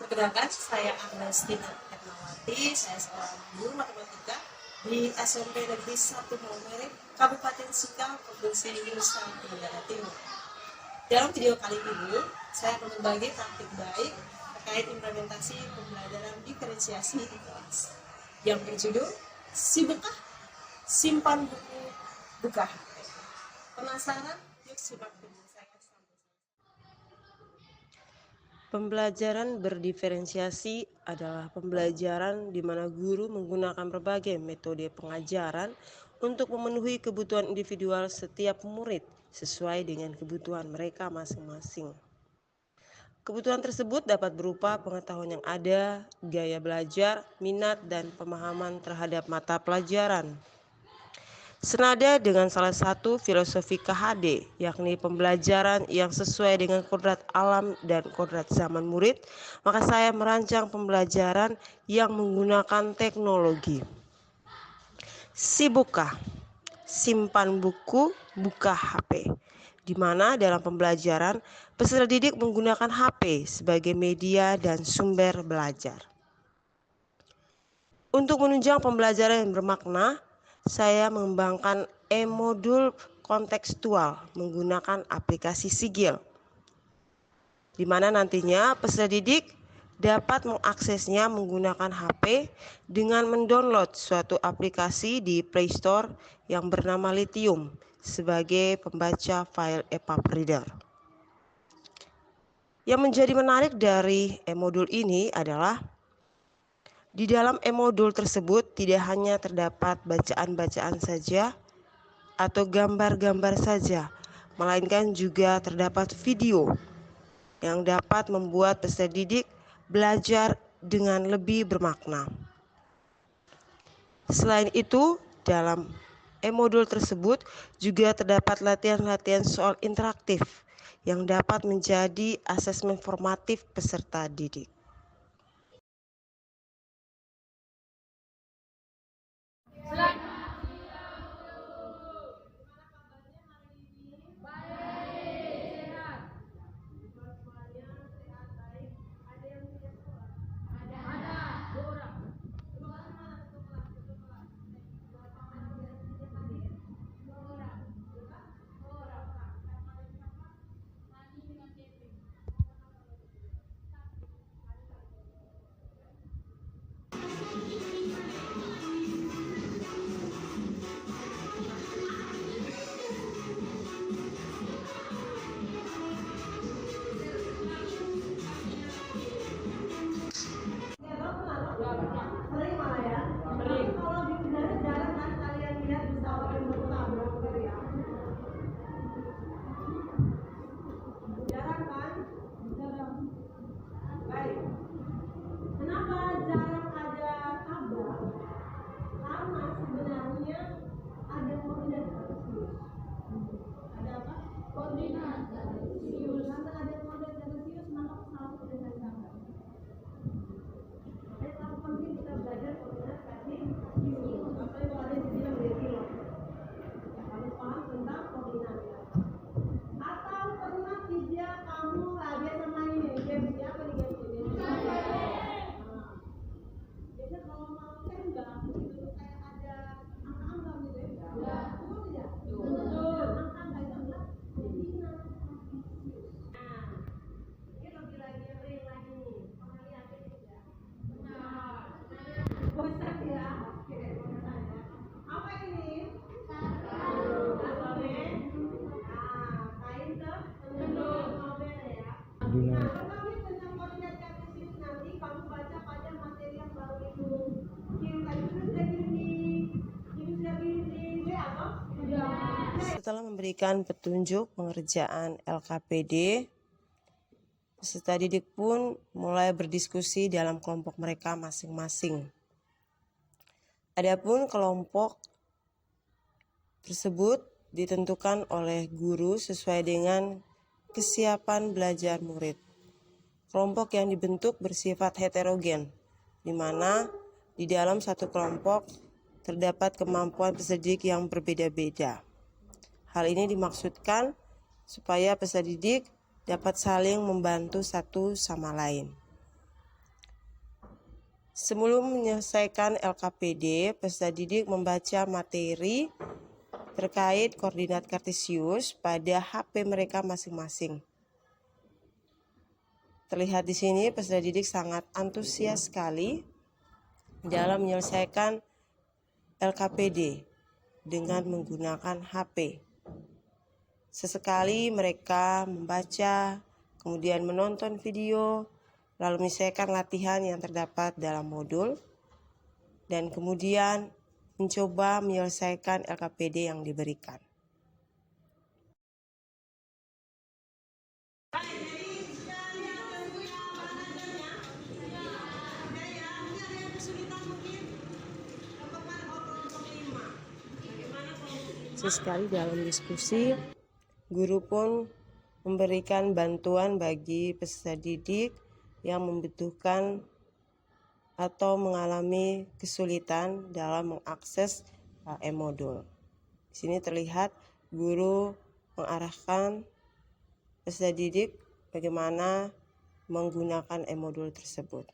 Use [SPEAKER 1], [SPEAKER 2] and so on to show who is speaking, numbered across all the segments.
[SPEAKER 1] Perkenalkan, saya Agnestina Ernawati, saya seorang guru matematika di SMP Negeri 1 Maumere, Kabupaten Sika, Provinsi Nusa Tenggara Timur. Dalam video kali ini, saya akan berbagi praktik baik terkait implementasi pembelajaran diferensiasi di kelas yang berjudul Si Bekah, Simpan Buku, Buka HP. Penasaran? Yuk simak video saya sampai selesai.
[SPEAKER 2] Pembelajaran berdiferensiasi adalah pembelajaran di mana guru menggunakan berbagai metode pengajaran untuk memenuhi kebutuhan individual setiap murid sesuai dengan kebutuhan mereka masing-masing. Kebutuhan tersebut dapat berupa pengetahuan yang ada, gaya belajar, minat, dan pemahaman terhadap mata pelajaran. Senada dengan salah satu filosofi KHD, yakni pembelajaran yang sesuai dengan kodrat alam dan kodrat zaman murid, maka saya merancang pembelajaran yang menggunakan teknologi. Si Buka, simpan buku, buka HP, di mana dalam pembelajaran peserta didik menggunakan HP sebagai media dan sumber belajar. Untuk menunjang pembelajaran yang bermakna, saya mengembangkan e-modul kontekstual menggunakan aplikasi Sigil, di mana nantinya peserta didik dapat mengaksesnya menggunakan HP dengan mendownload suatu aplikasi di Play Store yang bernama Lithium sebagai pembaca file EPUB Reader. Yang menjadi menarik dari e-modul ini adalah di dalam e-modul tersebut tidak hanya terdapat bacaan-bacaan saja atau gambar-gambar saja, melainkan juga terdapat video yang dapat membuat peserta didik belajar dengan lebih bermakna. Selain itu, dalam e-modul tersebut juga terdapat latihan-latihan soal interaktif yang dapat menjadi asesmen formatif peserta didik. Setelah memberikan petunjuk pengerjaan LKPD, peserta didik pun mulai berdiskusi dalam kelompok mereka masing-masing. Adapun kelompok tersebut ditentukan oleh guru sesuai dengan kesiapan belajar murid. Kelompok yang dibentuk bersifat heterogen, di mana di dalam satu kelompok terdapat kemampuan peserta didik yang berbeda-beda. Hal ini dimaksudkan supaya peserta didik dapat saling membantu satu sama lain. Sebelum menyelesaikan LKPD, peserta didik membaca materi terkait koordinat kartesius pada HP mereka masing-masing. Terlihat di sini peserta didik sangat antusias sekali dalam menyelesaikan LKPD dengan menggunakan HP. Sesekali mereka membaca, kemudian menonton video, lalu menyelesaikan latihan yang terdapat dalam modul, dan kemudian mencoba menyelesaikan LKPD yang diberikan. Sesekali dalam diskusi, guru pun memberikan bantuan bagi peserta didik yang membutuhkan atau mengalami kesulitan dalam mengakses e-modul. Di sini terlihat guru mengarahkan peserta didik bagaimana menggunakan e-modul tersebut.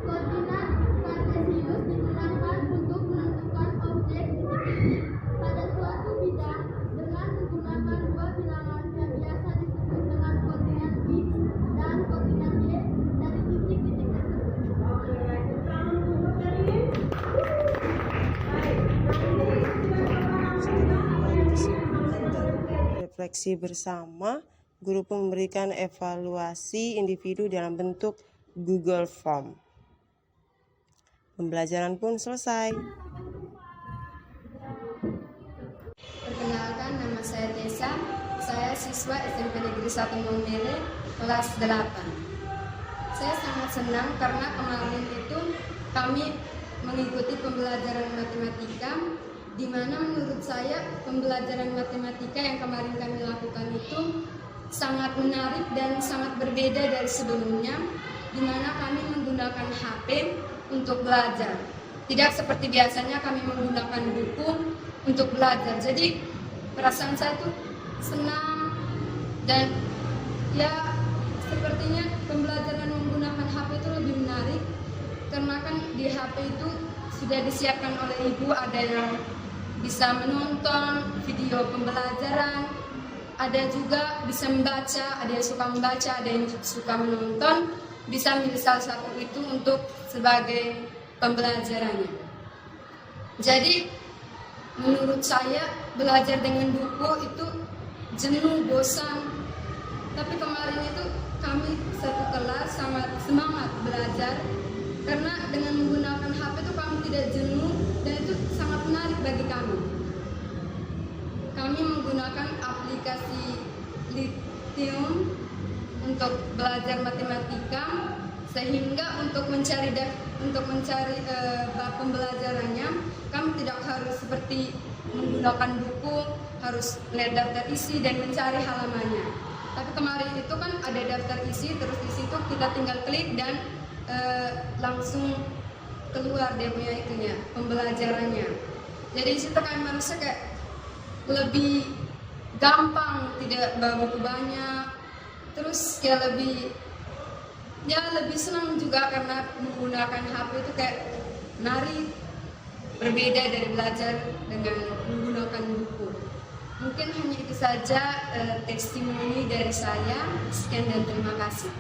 [SPEAKER 3] Koordinat kartesius digunakan untuk menentukan objek pada suatu bidang dengan menggunakan dua bilangan yang biasa disebut dengan koordinat X dan koordinat Y dari titik-titik
[SPEAKER 2] tersebut. Refleksi bersama, guru pun memberikan evaluasi individu dalam bentuk Google Form. Pembelajaran pun selesai.
[SPEAKER 3] Perkenalkan, nama saya Tessa. Saya siswa SMP Negeri 1 Maumere, kelas 8. Saya sangat senang karena kemarin itu kami mengikuti pembelajaran matematika, di mana menurut saya pembelajaran matematika yang kemarin kami lakukan itu sangat menarik dan sangat berbeda dari sebelumnya, di mana kami menggunakan HP untuk belajar. Tidak seperti biasanya kami menggunakan buku untuk belajar. Jadi perasaan saya tuh senang dan ya sepertinya pembelajaran menggunakan HP itu lebih menarik karena kan di HP itu sudah disiapkan oleh ibu, ada yang bisa menonton video pembelajaran, ada juga bisa membaca, ada yang suka membaca, ada yang suka menonton, bisa milih salah satu itu untuk sebagai pembelajarannya. Jadi menurut saya belajar dengan buku itu jenuh, bosan. Tapi kemarin itu kami satu kelas sangat semangat belajar karena dengan menggunakan HP itu kami tidak jenuh dan itu sangat menarik bagi kami. Kami menggunakan aplikasi Lithium untuk belajar matematika, sehingga untuk mencari bab pembelajarannya kami tidak harus seperti menggunakan buku, harus melihat daftar isi dan mencari halamannya. Tapi kemarin itu kan ada daftar isi, terus di situ kita tinggal klik dan langsung keluar dia punya itunya, pembelajarannya. Jadi di situ kami merasa kayak lebih gampang, tidak bawa buku banyak, terus ya lebih senang juga karena menggunakan HP itu kayak menarik, berbeda dari belajar dengan menggunakan buku. Mungkin hanya itu saja testimoni dari saya. Sekian dan terima kasih.